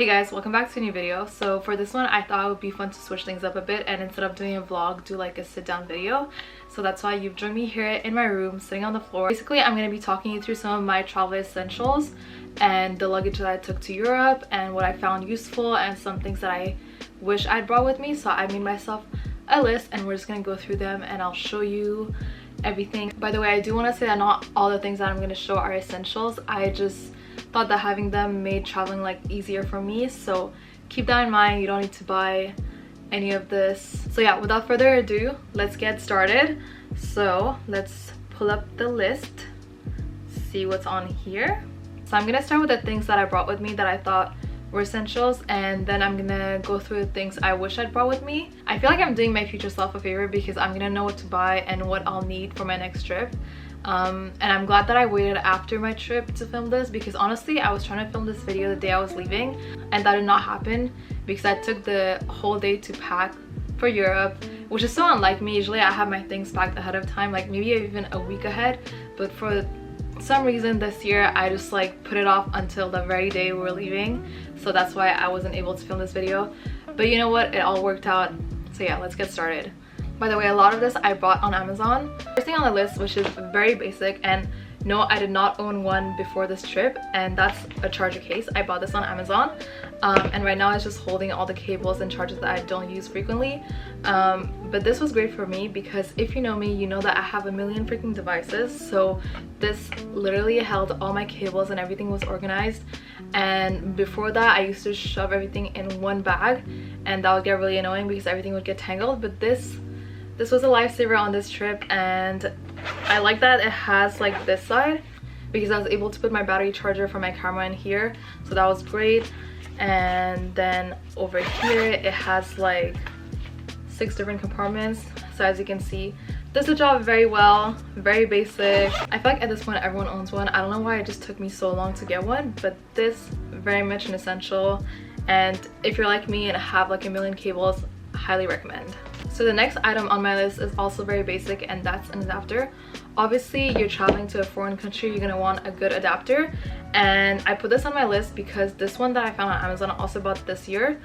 Hey guys, welcome back to a new video. So for this one I thought it would be fun to switch things up a bit and instead of doing a vlog do like a sit down video. So that's why you've joined me here in my room sitting on the floor. Basically I'm going to be talking you through some of my travel essentials and the luggage that I took to Europe and what I found useful and some things that I wish I'd brought with me. So I made myself a list and we're just going to go through them and I'll show you everything. By the way, I do want to say that not all the things that I'm going to show are essentials. I just thought that having them made traveling like easier for me, so keep that in mind. You don't need to buy any of this. So yeah, without further ado, let's get started. So let's pull up the list, see what's on here. So I'm gonna start with the things that I brought with me that I thought were essentials, and then I'm gonna go through the things I wish I'd brought with me. I feel like I'm doing my future self a favor because I'm gonna know what to buy and what I'll need for my next trip. And I'm glad that I waited after my trip to film this because honestly I was trying to film this video the day I was leaving and that did not happen because I took the whole day to pack for Europe, which is so unlike me. Usually I have my things packed ahead of time, like maybe even a week ahead, but for some reason this year I just like put it off until the very day we were leaving, so that's why I wasn't able to film this video. But you know what, it all worked out. So yeah, let's get started. By the way, a lot of this I bought on Amazon. First thing on the list, which is very basic, and no, I did not own one before this trip, and that's a charger case. I bought this on Amazon, and right now it's just holding all the cables and chargers that I don't use frequently. But this was great for me because if you know me, you know that I have a million freaking devices, so this literally held all my cables and everything was organized. And before that I used to shove everything in one bag and that would get really annoying because everything would get tangled. But this was a lifesaver on this trip, and I like that it has like this side because I was able to put my battery charger for my camera in here, so that was great. And then over here it has like 6 different compartments, so as you can see does the job very well. Very basic. I feel like at this point everyone owns one. I don't know why it just took me so long to get one, but this very much an essential, and if you're like me and have like a million cables, highly recommend. So the next item on my list is also very basic, and that's an adapter. Obviously you're traveling to a foreign country, you're gonna want a good adapter, and I put this on my list because this one that I found on Amazon, I also bought this year,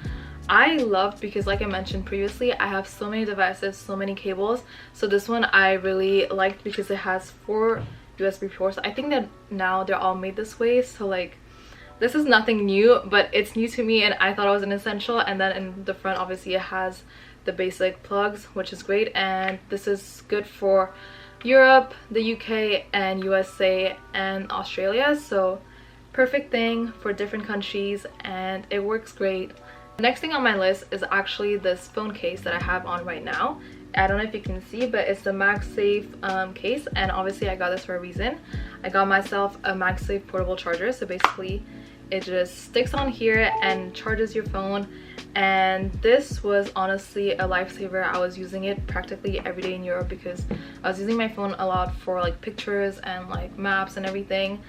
I loved because like I mentioned previously I have so many devices, so many cables. So this one I really liked because it has 4 USB ports. I think that now they're all made this way, so like this is nothing new, but it's new to me and I thought it was an essential. And then in the front obviously it has the basic plugs, which is great, and this is good for Europe, the UK and USA and Australia, so perfect thing for different countries and it works great. The next thing on my list is actually this phone case that I have on right now. I don't know if you can see, but it's the MagSafe case, and obviously I got this for a reason. I got myself a MagSafe portable charger, so basically it just sticks on here and charges your phone, and this was honestly a lifesaver. I was using it practically every day in Europe because I was using my phone a lot for like pictures and like maps and everything.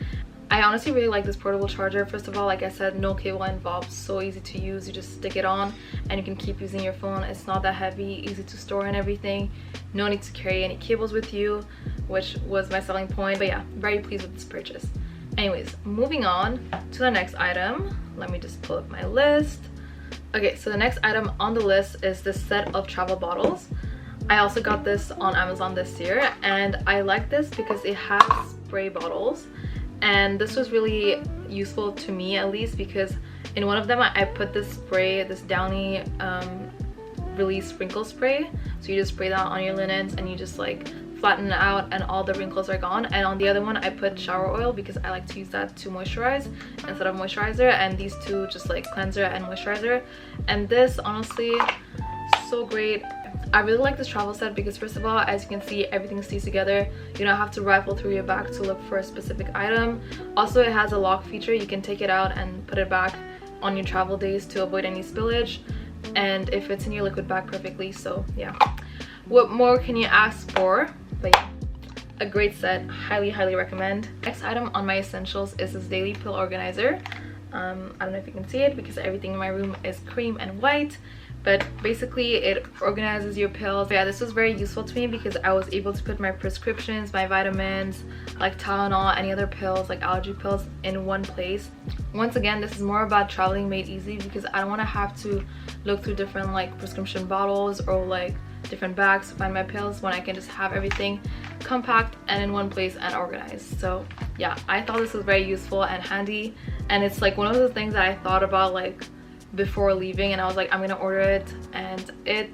I honestly really like this portable charger. First of all, like I said, no cable involved, so easy to use. You just stick it on and you can keep using your phone. It's not that heavy, easy to store and everything. No need to carry any cables with you, which was my selling point. But yeah, very pleased with this purchase. Anyways, moving on to the next item. Let me just pull up my list. Okay, so the next item on the list is this set of travel bottles. I also got this on Amazon this year, and I like this because it has spray bottles. And this was really useful to me, at least, because in one of them I put this spray, this Downy release wrinkle spray. So you just spray that on your linens and you just like flatten it out and all the wrinkles are gone. And on the other one I put shower oil because I like to use that to moisturize instead of moisturizer, and these two just like cleanser and moisturizer. And this honestly so great. I really like this travel set because first of all, as you can see, everything stays together. You don't have to rifle through your bag to look for a specific item. Also, it has a lock feature. You can take it out and put it back on your travel days to avoid any spillage, and it fits in your liquid bag perfectly. So yeah, what more can you ask for? But yeah, a great set. Highly recommend. Next item on my essentials is this daily pill organizer. I don't know if you can see it because everything in my room is cream and white, but basically it organizes your pills. But yeah, this was very useful to me because I was able to put my prescriptions, my vitamins, like Tylenol, any other pills like allergy pills in one place. Once again, this is more about traveling made easy because I don't want to have to look through different like prescription bottles or like different bags to find my pills when I can just have everything compact and in one place and organized. So yeah, I thought this was very useful and handy, and it's like one of the things that I thought about like before leaving, and I was like, I'm gonna order it, and it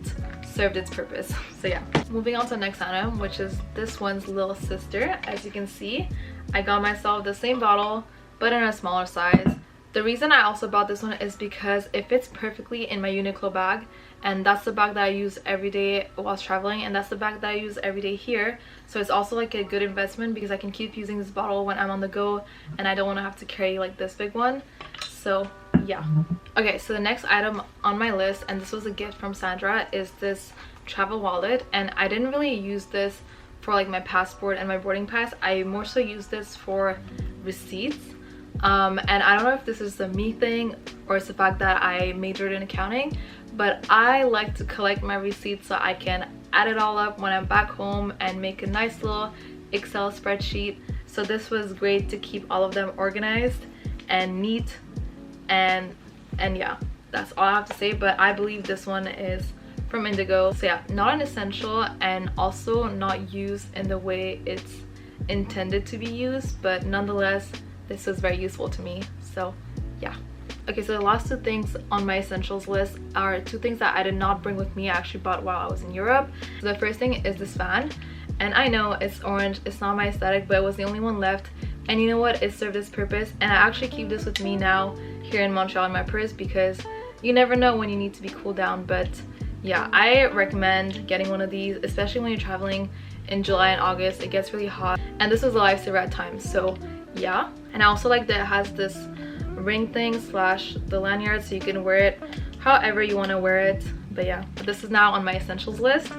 served its purpose. So yeah, moving on to the next item, which is this one's little sister. As you can see, I got myself the same bottle but in a smaller size. The reason I also bought this one is because it fits perfectly in my Uniqlo bag, and that's the bag that I use every day whilst traveling, and that's the bag that I use every day here. So it's also like a good investment because I can keep using this bottle when I'm on the go and I don't want to have to carry like this big one. So yeah. Okay, so the next item on my list, and this was a gift from Sandra, is this travel wallet. And I didn't really use this for like my passport and my boarding pass. I more so use this for receipts. And I don't know if this is the me thing or it's the fact that I majored in accounting, but I like to collect my receipts so I can add it all up when I'm back home and make a nice little Excel spreadsheet. So this was great to keep all of them organized and neat, and yeah, that's all I have to say. But I believe this one is from Indigo. So yeah, not an essential and also not used in the way it's intended to be used, but nonetheless this was very useful to me. So yeah. Okay, so the last two things on my essentials list are two things that I did not bring with me. I actually bought while I was in Europe. So the first thing is this fan, and I know it's orange, it's not my aesthetic, but it was the only one left, and you know what, it served its purpose. And I actually keep this with me now here in Montreal in my purse because you never know when you need to be cooled down. But yeah, I recommend getting one of these, especially when you're traveling in July and August. It gets really hot, and this was a lifesaver at times. So yeah, and I also like that it has this ring thing slash the lanyard, so you can wear it however you want to wear it. But yeah, this is now on my essentials list.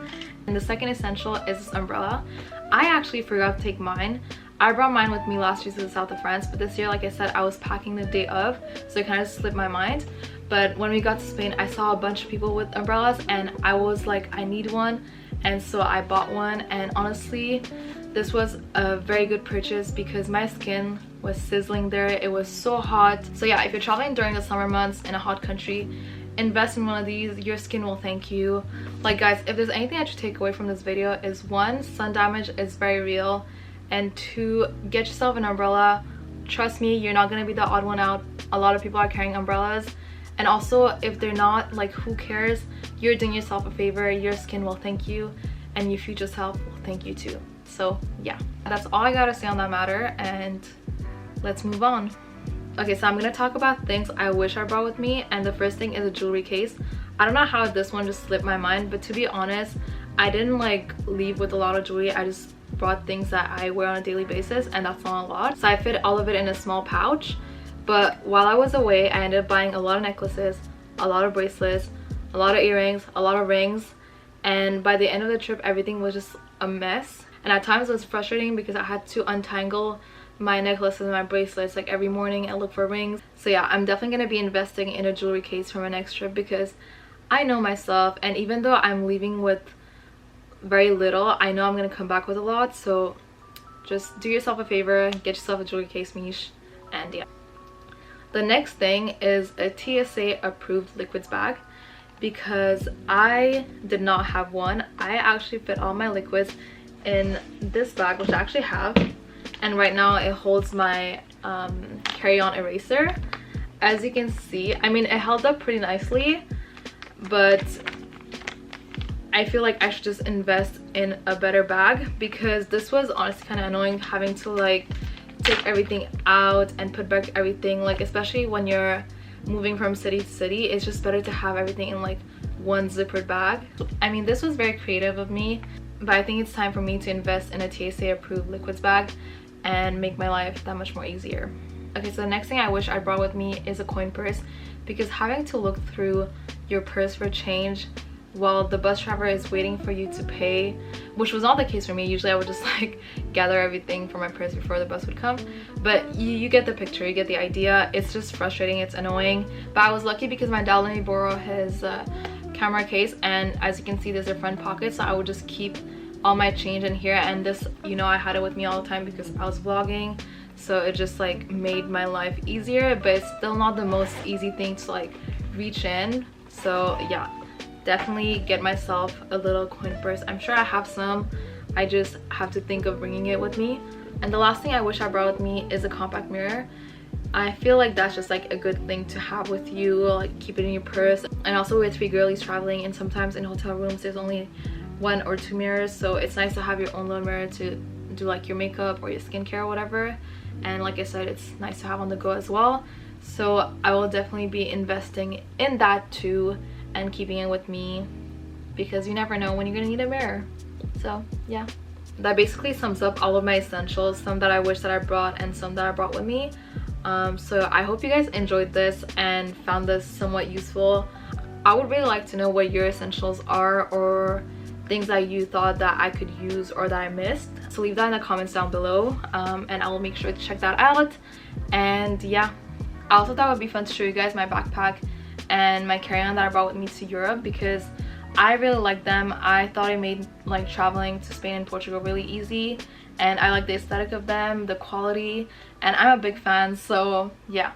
And the second essential is this umbrella. I actually forgot to take mine. I brought mine with me last year to the south of France, but this year, like I said, I was packing the day of, so it kind of slipped my mind. But when we got to Spain, I saw a bunch of people with umbrellas and I was like, I need one, and so I bought one. And honestly, this was a very good purchase because my skin was sizzling there. It was so hot. So yeah, if you're traveling during the summer months in a hot country, invest in one of these. Your skin will thank you. Like guys, if there's anything that you take away from this video, is one, sun damage is very real, and two, get yourself an umbrella. Trust me, you're not gonna be the odd one out. A lot of people are carrying umbrellas, and also if they're not, like, who cares? You're doing yourself a favor. Your skin will thank you, and your future self will thank you too. So yeah, that's all I gotta say on that matter, and let's move on. Okay, so I'm gonna talk about things I wish I brought with me, and the first thing is a jewelry case. I don't know how this one just slipped my mind, but to be honest, I didn't like leave with a lot of jewelry. I just brought things that I wear on a daily basis, and that's not a lot. So I fit all of it in a small pouch. But while I was away, I ended up buying a lot of necklaces, a lot of bracelets, a lot of earrings, a lot of rings, and by the end of the trip, everything was just a mess. And at times it was frustrating because I had to untangle my necklaces and my bracelets like every morning and look for rings. So yeah, I'm definitely going to be investing in a jewelry case for my next trip because I know myself, and even though I'm leaving with very little, I know I'm going to come back with a lot. So just do yourself a favor, get yourself a jewelry case, Mish, and yeah. The next thing is a TSA approved liquids bag because I did not have one. I actually fit all my liquids in this bag, which I actually have, and right now it holds my carry-on eraser. As you can see, I mean, it held up pretty nicely, but I feel like I should just invest in a better bag because this was honestly kind of annoying having to like take everything out and put back everything, like especially when you're moving from city to city. It's just better to have everything in like one zippered bag. I mean, this was very creative of me, but I think it's time for me to invest in a TSA approved liquids bag and make my life that much more easier. Okay, so the next thing I wish I brought with me is a coin purse, because having to look through your purse for change while the bus driver is waiting for you to pay, which was not the case for me. Usually I would just like gather everything from my purse before the bus would come, but you get the picture, you get the idea. It's just frustrating, it's annoying. But I was lucky because my dad let me borrow his camera case, and as you can see there's a front pocket, so I would just keep all my change in here. And this, you know, I had it with me all the time because I was vlogging, so it just like made my life easier, but it's still not the most easy thing to like reach in. So yeah, definitely get myself a little coin purse. I'm sure I have some, I just have to think of bringing it with me. And the last thing I wish I brought with me is a compact mirror. I feel like that's just like a good thing to have with you, like keep it in your purse. And also we're 3 girlies traveling, and sometimes in hotel rooms there's only 1 or 2 mirrors, so it's nice to have your own little mirror to do like your makeup or your skincare or whatever. And like I said, it's nice to have on the go as well. So I will definitely be investing in that too and keeping it with me, because you never know when you're gonna need a mirror. So yeah, that basically sums up all of my essentials, some that I wish that I brought and some that I brought with me. So I hope you guys enjoyed this and found this somewhat useful. I would really like to know what your essentials are, or things that you thought that I could use or that I missed. So leave that in the comments down below, and I will make sure to check that out. And yeah, I also thought it would be fun to show you guys my backpack and my carry-on that I brought with me to Europe, because I really like them. I thought it made like traveling to Spain and Portugal really easy, and I like the aesthetic of them, the quality, and I'm a big fan. So yeah,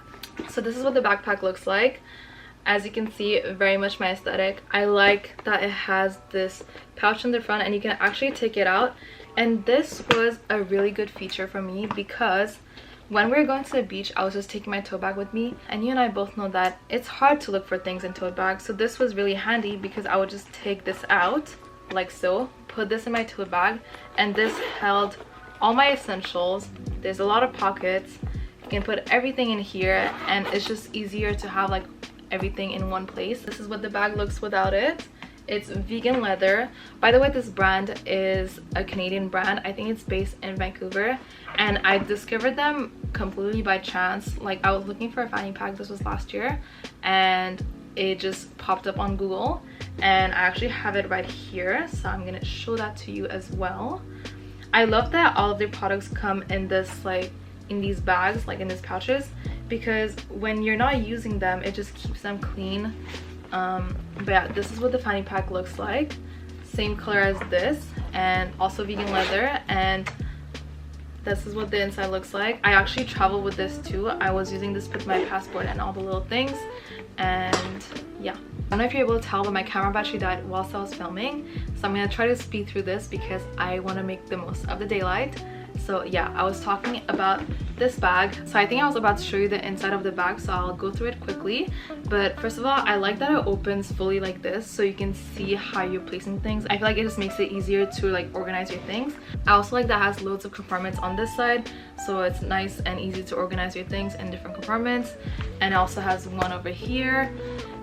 so this is what the backpack looks like. As you can see, very much my aesthetic. I like that it has this pouch in the front and you can actually take it out, and this was a really good feature for me because when we were going to the beach, I was just taking my tote bag with me, and you and I both know that it's hard to look for things in tote bags. So this was really handy because I would just take this out like so, put this in my tote bag, and this held all my essentials. There's a lot of pockets, you can put everything in here, and it's just easier to have like everything in one place. This is what the bag looks without it. It's vegan leather. By the way, this brand is a Canadian brand. I think it's based in Vancouver, and I discovered them completely by chance. Like, I was looking for a fanny pack, this was last year, and it just popped up on Google, and I actually have it right here, so I'm gonna show that to you as well. I love that all of their products come in this, like, in these bags, like in these pouches, because when you're not using them, it just keeps them clean. But yeah, this is what the fanny pack looks like. Same color as this, and also vegan leather, and this is what the inside looks like. I actually traveled with this too. I was using this with my passport and all the little things, and yeah. I don't know if you're able to tell, but my camera battery died whilst I was filming, so I'm gonna try to speed through this because I want to make the most of the daylight. So yeah, I was talking about this bag. So I think I was about to show you the inside of the bag, so I'll go through it quickly. But first of all, I like that it opens fully like this, so you can see how you're placing things. I feel like it just makes it easier to like organize your things. I also like that it has loads of compartments on this side, so it's nice and easy to organize your things in different compartments. And it also has one over here,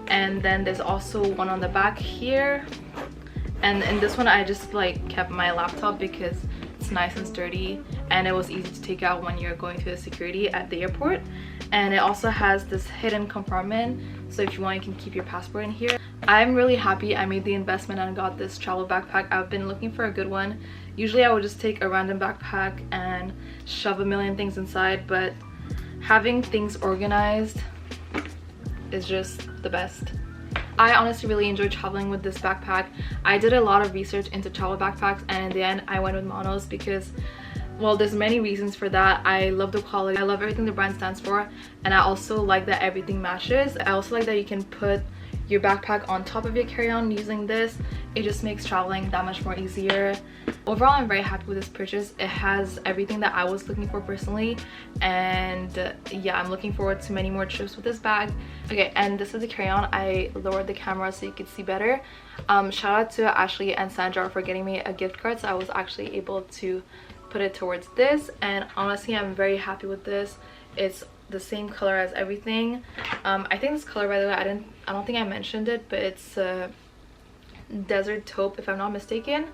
and then there's also one on the back here. And in this one, I just like kept my laptop because it's nice and sturdy, and it was easy to take out when you're going through the security at the airport. And it also has this hidden compartment, so if you want, you can keep your passport in here. I'm really happy I made the investment and got this travel backpack. I've been looking for a good one. Usually I would just take a random backpack and shove a million things inside, but having things organized is just the best. I honestly really enjoy traveling with this backpack. I did a lot of research into travel backpacks, and in the end I went with Monos because, well, there's many reasons for that. I love the quality, I love everything the brand stands for, and I also like that everything matches. I also like that you can put your backpack on top of your carry-on using this. It just makes traveling that much more easier. Overall, I'm very happy with this purchase. It has everything that I was looking for personally, and yeah, I'm looking forward to many more trips with this bag. Okay, and this is the carry-on. I lowered the camera so you could see better. Shout out to Ashley and Sandra for getting me a gift card, so I was actually able to put it towards this, and honestly I'm very happy with this. It's the same color as everything. I think this color, by the way, I don't think I mentioned it, but it's desert taupe if I'm not mistaken.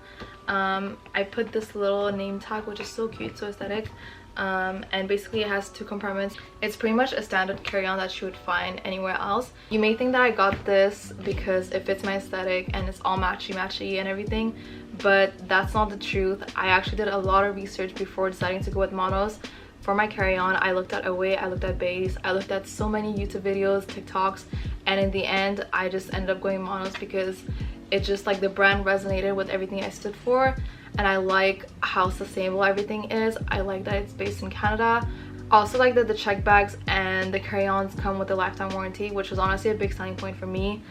I put this little name tag, which is so cute, so aesthetic, and basically it has 2 compartments. It's pretty much a standard carry-on that you would find anywhere else. You may think that I got this because it fits my aesthetic and it's all matchy and everything, but that's not the truth. I actually did a lot of research before deciding to go with Monos, for my carry-on, I looked at Away, I looked at Base, I looked at so many YouTube videos, TikToks, and in the end I just ended up going Monos because it's just like the brand resonated with everything I stood for, and I like how sustainable everything is. I like that it's based in Canada. I also like that the check bags and the carry-ons come with a lifetime warranty, which was honestly a big selling point for me.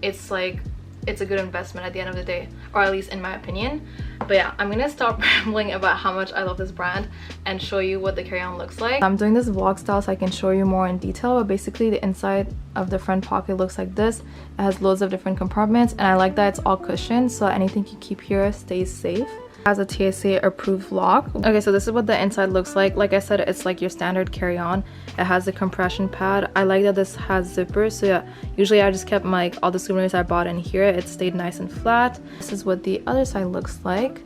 It's like, it's a good investment at the end of the day, or at least in my opinion. But yeah, I'm gonna stop rambling about how much I love this brand and show you what the carry-on looks like. I'm doing this vlog style so I can show you more in detail, but basically the inside of the front pocket looks like this. It has loads of different compartments, and I like that it's all cushioned, so anything you keep here stays safe. Has a TSA approved lock. Okay, so this is what the inside looks like. Like I said, it's like your standard carry-on. It has a compression pad. I like that this has zippers, so yeah, usually I just kept my all the souvenirs I bought in here. It stayed nice and flat. This is what the other side looks like.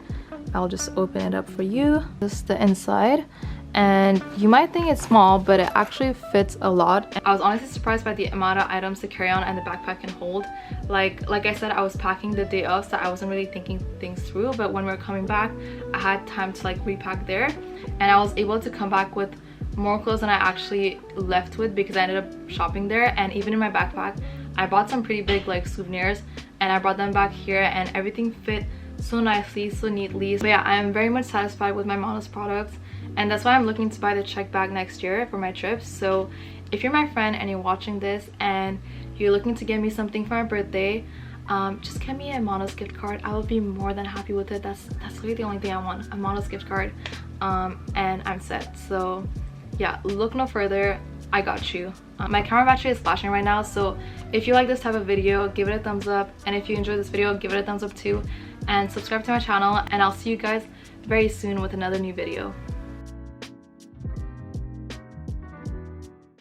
I'll just open it up for you. This is the inside, and you might think it's small, but it actually fits a lot. I was honestly surprised by the amount of items the carry-on and the backpack can hold. Like I said, I was packing the day of, so I wasn't really thinking things through, but when we were coming back, I had time to like repack there, and I was able to come back with more clothes than I actually left with because I ended up shopping there. And even in my backpack, I bought some pretty big like souvenirs, and I brought them back here, and everything fit so nicely, so neatly. So yeah, I'm very much satisfied with my Monos products, and that's why I'm looking to buy the check bag next year for my trips. So if you're my friend and you're watching this and you're looking to get me something for my birthday, just get me a Monos gift card. I will be more than happy with it. That's really the only thing I want, a Monos gift card, and I'm set. So yeah, look no further, I got you. My camera battery is flashing right now, so if you like this type of video, give it a thumbs up, and if you enjoyed this video, give it a thumbs up too, and subscribe to my channel, and I'll see you guys very soon with another new video.